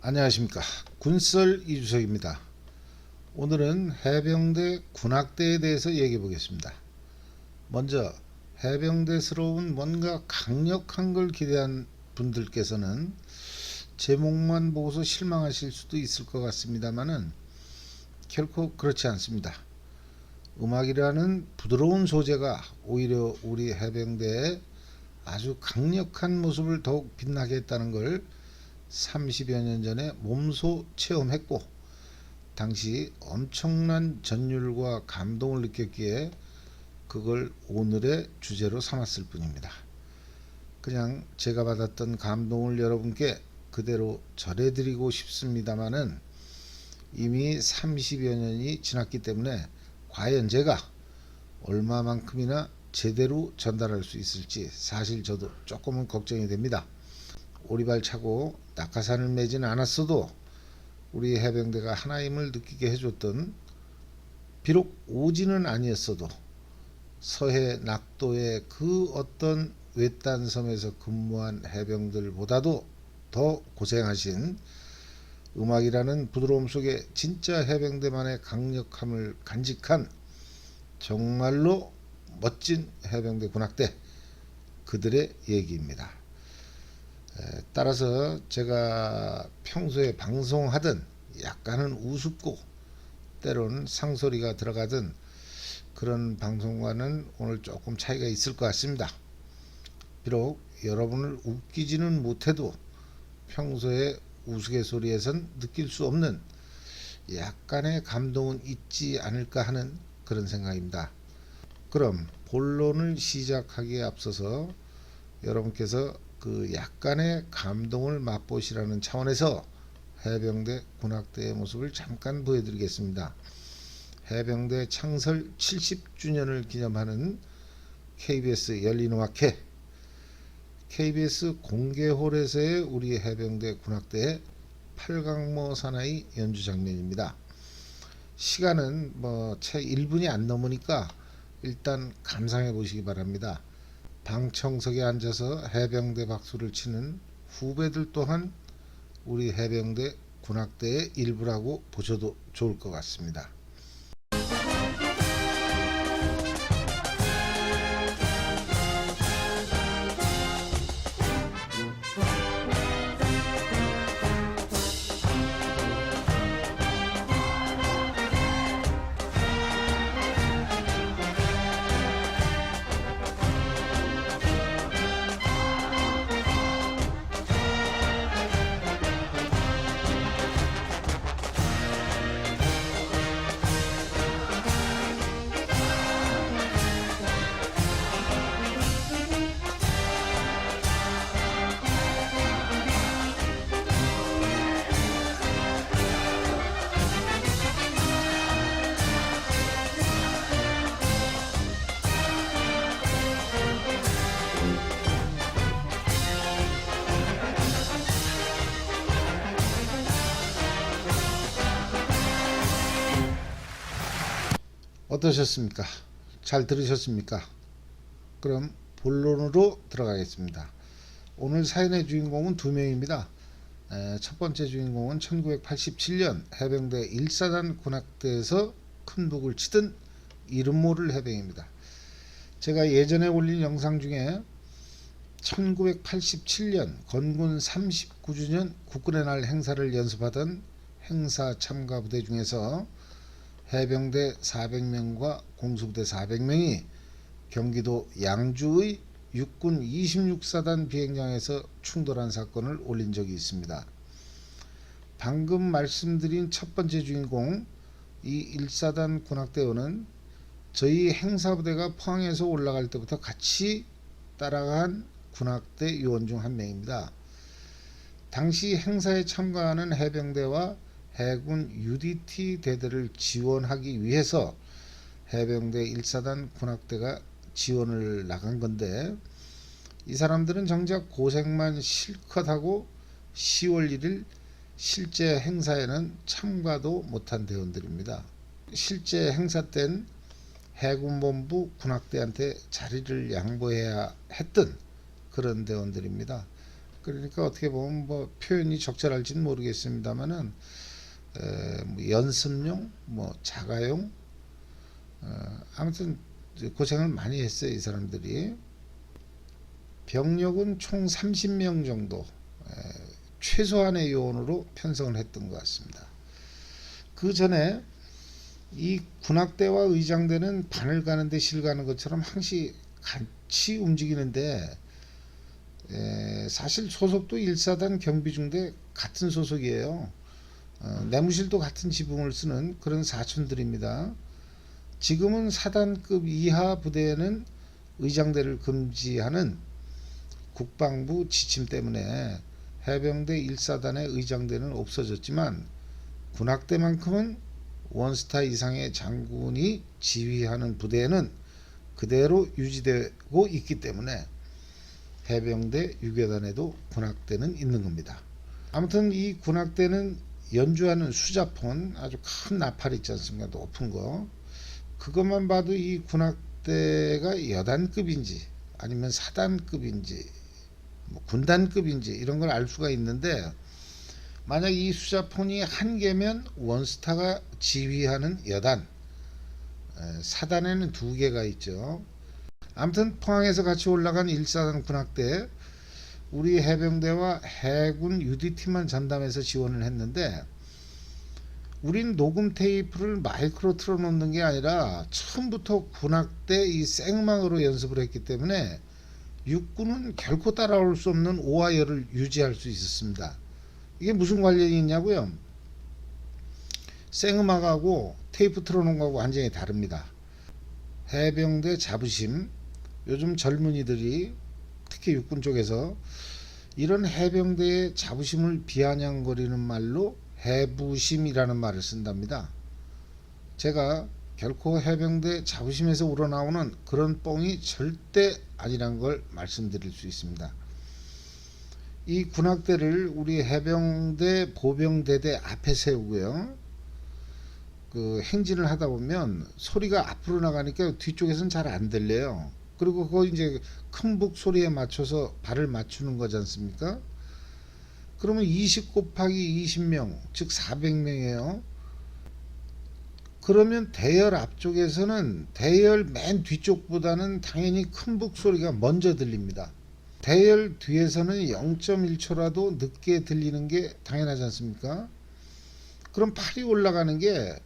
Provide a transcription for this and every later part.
안녕하십니까. 군썰 이주석입니다. 오늘은 해병대 군악대에 대해서 얘기해 보겠습니다. 먼저 해병대스러운 뭔가 강력한 걸 기대한 분들께서는 제목만 보고서 실망하실 수도 있을 것 같습니다만은 결코 그렇지 않습니다. 음악이라는 부드러운 소재가 오히려 우리 해병대의 아주 강력한 모습을 더욱 빛나게 했다는 걸 30여 년 전에 몸소 체험했고 당시 엄청난 전율과 감동을 느꼈기에 그걸 오늘의 주제로 삼았을 뿐입니다. 그냥 제가 받았던 감동을 여러분께 그대로 전해드리고 싶습니다마는 이미 30여 년이 지났기 때문에 과연 제가 얼마만큼이나 제대로 전달할 수 있을지 사실 저도 조금은 걱정이 됩니다. 오리발 차고 낙하산을 매지는 않았어도 우리 해병대가 하나임을 느끼게 해줬던, 비록 오지는 아니었어도 서해 낙도의 그 어떤 외딴 섬에서 근무한 해병들보다도 더 고생하신, 음악이라는 부드러움 속에 진짜 해병대만의 강력함을 간직한 정말로 멋진 해병대 군악대, 그들의 얘기입니다. 따라서 제가 평소에 방송하던 약간은 우습고 때로는 상소리가 들어가던 그런 방송과는 오늘 조금 차이가 있을 것 같습니다. 비록 여러분을 웃기지는 못해도 평소에 우스갯소리에선 느낄 수 없는 약간의 감동은 있지 않을까 하는 그런 생각입니다. 그럼 본론을 시작하기에 앞서서 여러분께서 그 약간의 감동을 맛보시라는 차원에서 해병대 군악대의 모습을 잠깐 보여드리겠습니다. 해병대 창설 70주년을 기념하는 KBS 열린음악회, KBS 공개홀에서의 우리 해병대 군악대의 팔강모 사나이 연주 장면입니다. 시간은 채 1분이 안 넘으니까 일단 감상해 보시기 바랍니다. 방청석에 앉아서 해병대 박수를 치는 후배들 또한 우리 해병대 군악대의 일부라고 보셔도 좋을 것 같습니다. 어떠셨습니까? 잘 들으셨습니까? 그럼 본론으로 들어가겠습니다. 오늘 사연의 주인공은 두 명입니다. 첫 번째 주인공은 1987년 해병대 1사단 군악대에서 큰 북을 치던 이름 모를 해병입니다. 제가 예전에 올린 영상 중에 1987년 건군 39주년 국군의 날 행사를 연습하던 행사 참가 부대 중에서 해병대 400명과 공수부대 400명이 경기도 양주의 육군 26사단 비행장에서 충돌한 사건을 올린 적이 있습니다. 방금 말씀드린 첫 번째 주인공, 이 1사단 군악대원은 저희 행사부대가 포항에서 올라갈 때부터 같이 따라간 군악대 요원 중 한 명입니다. 당시 행사에 참가하는 해병대와 해군 UDT 대대를 지원하기 위해서 해병대 1사단 군악대가 지원을 나간 건데, 이 사람들은 정작 고생만 실컷 하고 10월 1일 실제 행사에는 참가도 못한 대원들입니다. 실제 행사 땐 해군본부 군악대한테 자리를 양보해야 했던 그런 대원들입니다. 그러니까 어떻게 보면 뭐 표현이 적절할지는 모르겠습니다만은 뭐 연습용, 뭐 자가용, 아무튼 고생을 많이 했어요 이 사람들이. 병력은 총 30명 정도 최소한의 요원으로 편성을 했던 것 같습니다. 그 전에 이 군악대와 의장대는 반을 가는데 실 가는 것처럼 항시 같이 움직이는데 사실 소속도 1사단 경비중대 같은 소속이에요. 내무실도 같은 지붕을 쓰는 그런 사촌들입니다. 지금은 사단급 이하 부대에는 의장대를 금지하는 국방부 지침 때문에 해병대 1사단의 의장대는 없어졌지만 군악대만큼은 원스타 이상의 장군이 지휘하는 부대에는 그대로 유지되고 있기 때문에 해병대 유교단에도 군악대는 있는 겁니다. 아무튼 이 군악대는 연주하는 수자폰, 아주 큰 나팔 있지 않습니까? 높은 거. 그것만 봐도 이 군악대가 여단급인지 아니면 사단급인지 뭐 군단급인지 이런 걸 알 수가 있는데, 만약 이 수자폰이 한 개면 원스타가 지휘하는 여단, 사단에는 두 개가 있죠. 아무튼 포항에서 같이 올라간 1사단 군악대, 우리 해병대와 해군 UDT만 전담해서 지원을 했는데, 우린 녹음 테이프를 마이크로 틀어놓는 게 아니라 처음부터 군악대 이 생망으로 연습을 했기 때문에 육군은 결코 따라올 수 없는 오하열을 유지할 수 있었습니다. 이게 무슨 관련이 있냐고요? 생음악하고 테이프 틀어놓은 거하고 완전히 다릅니다. 해병대 자부심, 요즘 젊은이들이 특히 육군 쪽에서 이런 해병대의 자부심을 비아냥거리는 말로 해부심이라는 말을 쓴답니다. 제가 결코 해병대 자부심에서 우러나오는 그런 뽕이 절대 아니란 걸 말씀드릴 수 있습니다. 이 군악대를 우리 해병대 보병대대 앞에 세우고요, 그 행진을 하다 보면 소리가 앞으로 나가니까 뒤쪽에서는 잘 안 들려요. 그리고 그거 이제 큰 북 소리에 맞춰서 발을 맞추는 거지 않습니까? 그러면 20 곱하기 20명, 즉 400명이에요. 그러면 대열 앞쪽에서는 대열 맨 뒤쪽보다는 당연히 큰 북 소리가 먼저 들립니다. 대열 뒤에서는 0.1초라도 늦게 들리는 게 당연하지 않습니까? 그럼 팔이 올라가는 게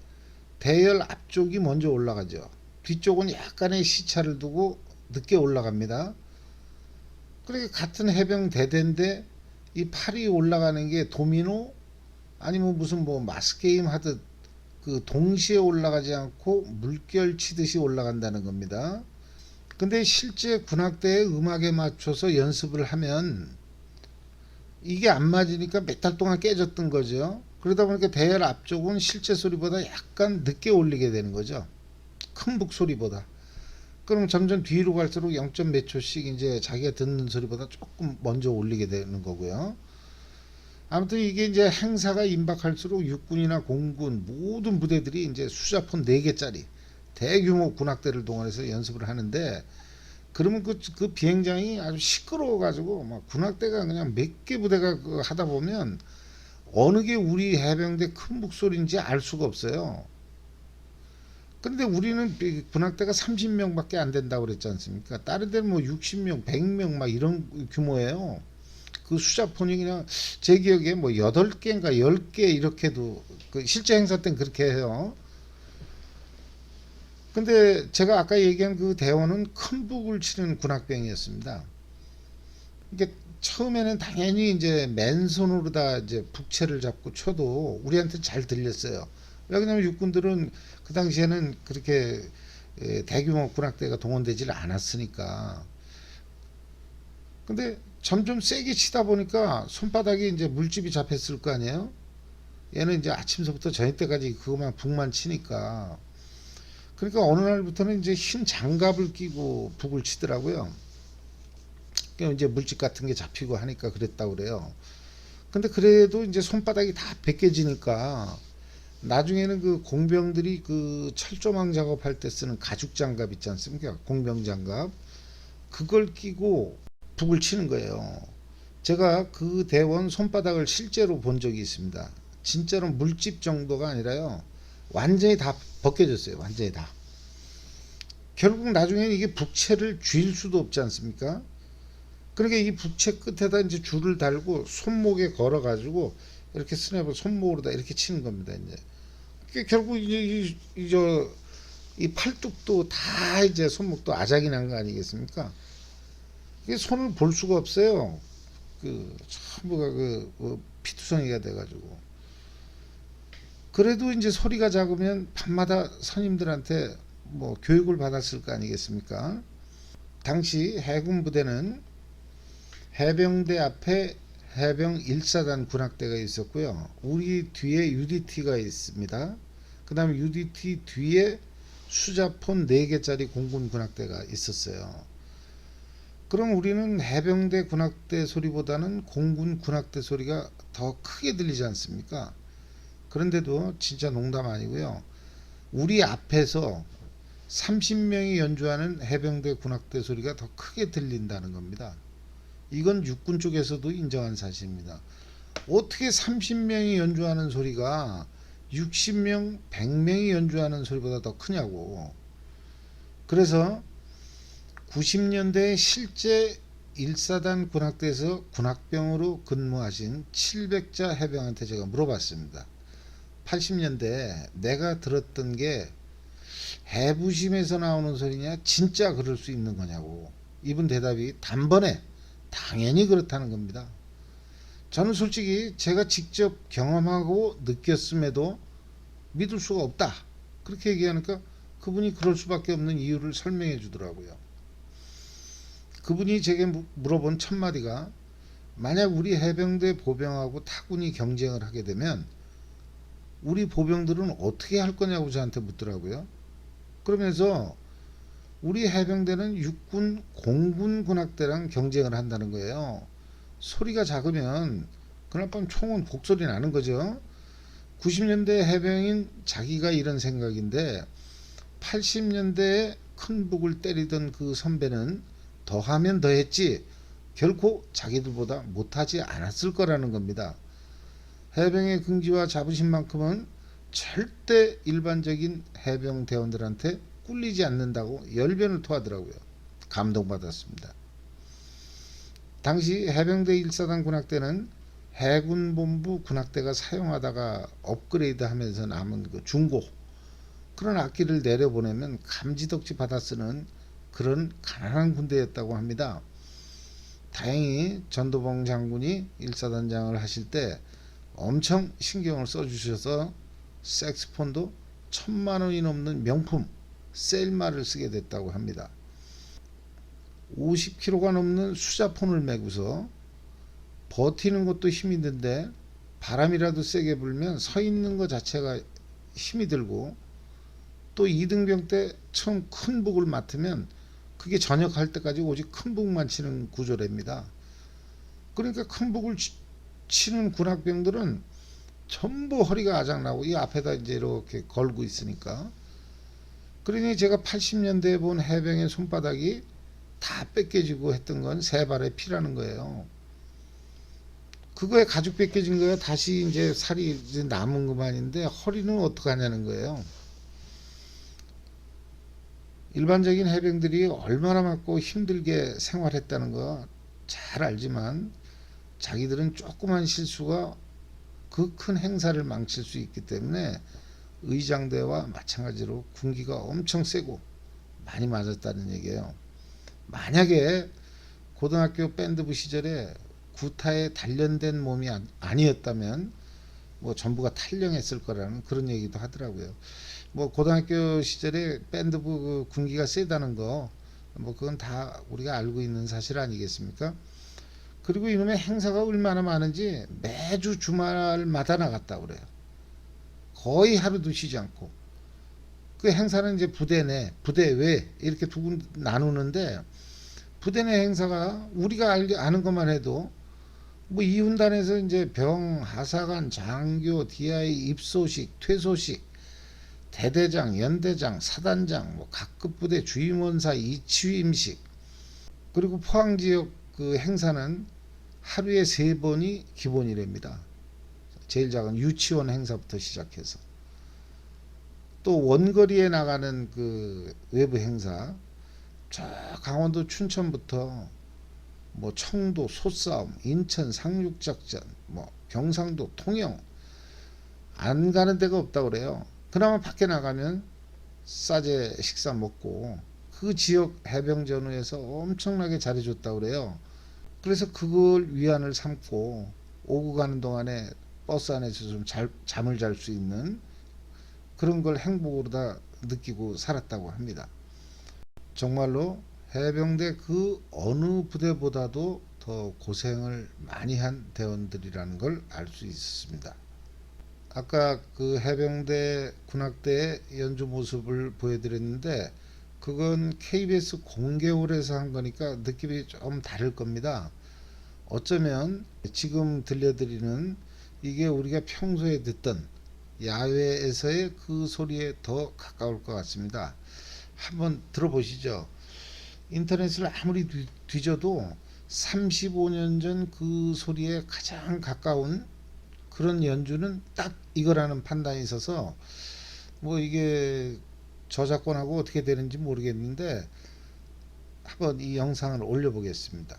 대열 앞쪽이 먼저 올라가죠. 뒤쪽은 약간의 시차를 두고 늦게 올라갑니다. 그러니까 같은 해병대대인데 이 팔이 올라가는 게 도미노 아니면 무슨 뭐 마스게임 하듯 그 동시에 올라가지 않고 물결 치듯이 올라간다는 겁니다. 근데 실제 군악대의 음악에 맞춰서 연습을 하면 이게 안 맞으니까 몇 달 동안 깨졌던 거죠. 그러다 보니까 대열 앞쪽은 실제 소리보다 약간 늦게 올리게 되는 거죠. 큰 북소리보다. 그럼 점점 뒤로 갈수록 0. 몇 초씩 이제 자기가 듣는 소리보다 조금 먼저 올리게 되는 거고요. 아무튼 이게 이제 행사가 임박할수록 육군이나 공군 모든 부대들이 이제 수자폰 4개짜리 대규모 군악대를 동원해서 연습을 하는데, 그러면 그 비행장이 아주 시끄러워 가지고 막 군악대가 그냥 몇 개 부대가 하다 보면 어느 게 우리 해병대 큰 목소리인지 알 수가 없어요. 근데 우리는 군악대가 30명밖에 안 된다고 그랬지 않습니까? 다른 데는 뭐 60명, 100명 막 이런 규모예요. 그 수자폰이 그냥 제 기억에 뭐 8개인가 10개 이렇게도 그 실제 행사 때는 그렇게 해요. 근데 제가 아까 얘기한 그 대원은 큰 북을 치는 군악병이었습니다. 이게 처음에는 당연히 이제 맨손으로 다 이제 북채를 잡고 쳐도 우리한테 잘 들렸어요. 왜냐하면 육군들은 그 당시에는 그렇게 대규모 군악대가 동원되질 않았으니까. 근데 점점 세게 치다 보니까 손바닥이 이제 물집이 잡혔을 거 아니에요. 얘는 이제 아침서부터 저녁 때까지 그것만 북만 치니까. 그러니까 어느 날부터는 이제 흰 장갑을 끼고 북을 치더라고요. 그러니까 이제 물집 같은 게 잡히고 하니까 그랬다고 그래요. 근데 그래도 이제 손바닥이 다 벗겨지니까 나중에는 그 공병들이 그 철조망 작업할 때 쓰는 가죽 장갑 있지 않습니까? 공병 장갑. 그걸 끼고 북을 치는 거예요. 제가 그 대원 손바닥을 실제로 본 적이 있습니다. 진짜로 물집 정도가 아니라요. 완전히 다 벗겨졌어요. 완전히 다. 결국 나중에는 이게 북채를 쥘 수도 없지 않습니까? 그러니까 이 북채 끝에다 이제 줄을 달고 손목에 걸어 가지고 이렇게 스냅을 손목으로다 이렇게 치는 겁니다. 이제 결국 이제 이 팔뚝도 다 이제 손목도 아작이 난 거 아니겠습니까? 이게 손을 볼 수가 없어요. 그 전부가 피투성이가 돼가지고. 그래도 이제 소리가 작으면 밤마다 선임들한테 뭐 교육을 받았을 거 아니겠습니까? 당시 해군 부대는 해병대 앞에 해병 1사단 군악대가 있었고요. 우리 뒤에 UDT가 있습니다. 그 다음에 UDT 뒤에 수자폰 4개짜리 공군 군악대가 있었어요. 그럼 우리는 해병대 군악대 소리보다는 공군 군악대 소리가 더 크게 들리지 않습니까? 그런데도 진짜 농담 아니고요. 우리 앞에서 30명이 연주하는 해병대 군악대 소리가 더 크게 들린다는 겁니다. 이건 육군 쪽에서도 인정한 사실입니다. 어떻게 30명이 연주하는 소리가 60명, 100명이 연주하는 소리보다 더 크냐고. 그래서 90년대에 실제 1사단 군악대에서 군악병으로 근무하신 700자 해병한테 제가 물어봤습니다. 80년대 내가 들었던 게 해부심에서 나오는 소리냐 진짜 그럴 수 있는 거냐고. 이분 대답이 단번에 당연히 그렇다는 겁니다. 저는 솔직히 제가 직접 경험하고 느꼈음에도 믿을 수가 없다. 그렇게 얘기하니까 그분이 그럴 수밖에 없는 이유를 설명해 주더라고요. 그분이 제게 물어본 첫 마디가 만약 우리 해병대 보병하고 타군이 경쟁을 하게 되면 우리 보병들은 어떻게 할 거냐고 저한테 묻더라고요. 그러면서 우리 해병대는 육군 공군 군악대랑 경쟁을 한다는 거예요. 소리가 작으면 그날 밤 총은 곡소리 나는 거죠. 90년대 해병인 자기가 이런 생각인데 80년대에 큰 북을 때리던 그 선배는 더하면 더했지 결코 자기들보다 못하지 않았을 거라는 겁니다. 해병의 긍지와 자부심만큼은 절대 일반적인 해병 대원들한테 꿀리지 않는다고 열변을 토하더라고요. 감동받았습니다. 당시 해병대 1사단 군악대는 해군본부 군악대가 사용하다가 업그레이드 하면서 남은 그 중고 그런 악기를 내려보내면 감지덕지 받아 쓰는 그런 가난한 군대였다고 합니다. 다행히 전도봉 장군이 1사단장을 하실 때 엄청 신경을 써주셔서 색스폰도 1000만원이 넘는 명품 셀마를 쓰게 됐다고 합니다. 50kg가 넘는 수자폰을 메고서 버티는 것도 힘이 든데 바람이라도 세게 불면 서 있는 것 자체가 힘이 들고 또 이등병 때 처음 큰 북을 맡으면 그게 전역할 때까지 오직 큰 북만 치는 구조랍니다. 그러니까 큰 북을 치는 군악병들은 전부 허리가 아작나고 이 앞에다 이제 이렇게 걸고 있으니까 그러니 제가 80년대에 본 해병의 손바닥이 다 뺏겨지고 했던 건 세 발의 피라는 거예요. 그거에 가죽 뺏겨진 거야 다시 이제 살이 이제 남은 것만인데 허리는 어떡하냐는 거예요. 일반적인 해병들이 얼마나 맞고 힘들게 생활했다는 거 잘 알지만 자기들은 조그만 실수가 그 큰 행사를 망칠 수 있기 때문에 의장대와 마찬가지로 군기가 엄청 세고 많이 맞았다는 얘기예요. 만약에 고등학교 밴드부 시절에 구타에 단련된 몸이 아니었다면 뭐 전부가 탈령했을 거라는 그런 얘기도 하더라고요. 뭐 고등학교 시절에 밴드부 그 군기가 세다는 거 뭐 그건 다 우리가 알고 있는 사실 아니겠습니까? 그리고 이놈의 행사가 얼마나 많은지 매주 주말마다 나갔다 그래요. 거의 하루도 쉬지 않고. 그 행사는 이제 부대 내, 부대 외 이렇게 두 군 나누는데 부대 내 행사가 우리가 아는 것만 해도 뭐 이훈단에서 이제 병, 하사관, 장교, DI 입소식, 퇴소식, 대대장, 연대장, 사단장, 뭐 각급 부대 주임원사 이취임식 그리고 포항 지역 그 행사는 하루에 3번이 기본이랍니다. 제일 작은 유치원 행사부터 시작해서 또 원거리에 나가는 그 외부 행사, 저 강원도 춘천부터 뭐 청도 소싸움, 인천 상륙작전, 뭐 경상도 통영, 안 가는 데가 없다 그래요. 그나마 밖에 나가면 싸제 식사 먹고 그 지역 해병 전후에서 엄청나게 잘해줬다 그래요. 그래서 그걸 위안을 삼고 오고 가는 동안에 버스 안에서 좀 잠을 잘 수 있는 그런 걸 행복으로 다 느끼고 살았다고 합니다. 정말로 해병대 그 어느 부대보다도 더 고생을 많이 한 대원들이라는 걸 알 수 있습니다. 아까 그 해병대 군악대의 연주 모습을 보여드렸는데 그건 KBS 공개홀에서 한 거니까 느낌이 좀 다를 겁니다. 어쩌면 지금 들려드리는 이게 우리가 평소에 듣던 야외에서의 그 소리에 더 가까울 것 같습니다. 한번 들어보시죠. 인터넷을 아무리 뒤져도 35년 전 그 소리에 가장 가까운 그런 연주는 딱 이거라는 판단이 있어서 뭐 이게 저작권하고 어떻게 되는지 모르겠는데 한번 이 영상을 올려보겠습니다.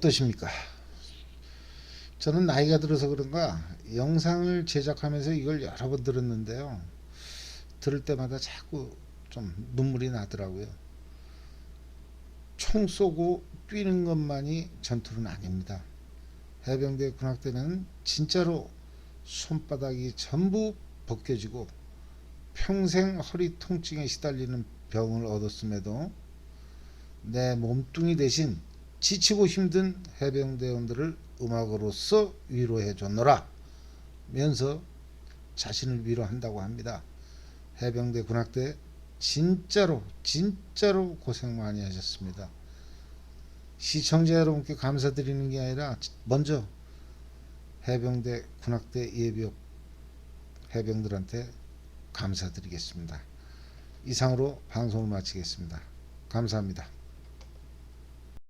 어떠십니까? 저는 나이가 들어서 그런가 영상을 제작하면서 이걸 여러 번 들었는데요. 들을 때마다 자꾸 좀 눈물이 나더라고요. 총 쏘고 뛰는 것만이 전투는 아닙니다. 해병대 군악대는 진짜로 손바닥이 전부 벗겨지고 평생 허리 통증에 시달리는 병을 얻었음에도 내 몸뚱이 대신 지치고 힘든 해병대원들을 음악으로써 위로해 줬노라. 하면서 자신을 위로한다고 합니다. 해병대 군악대 진짜로 고생 많이 하셨습니다. 시청자 여러분께 감사드리는 게 아니라 먼저 해병대 군악대 예비역 해병들한테 감사드리겠습니다. 이상으로 방송을 마치겠습니다. 감사합니다.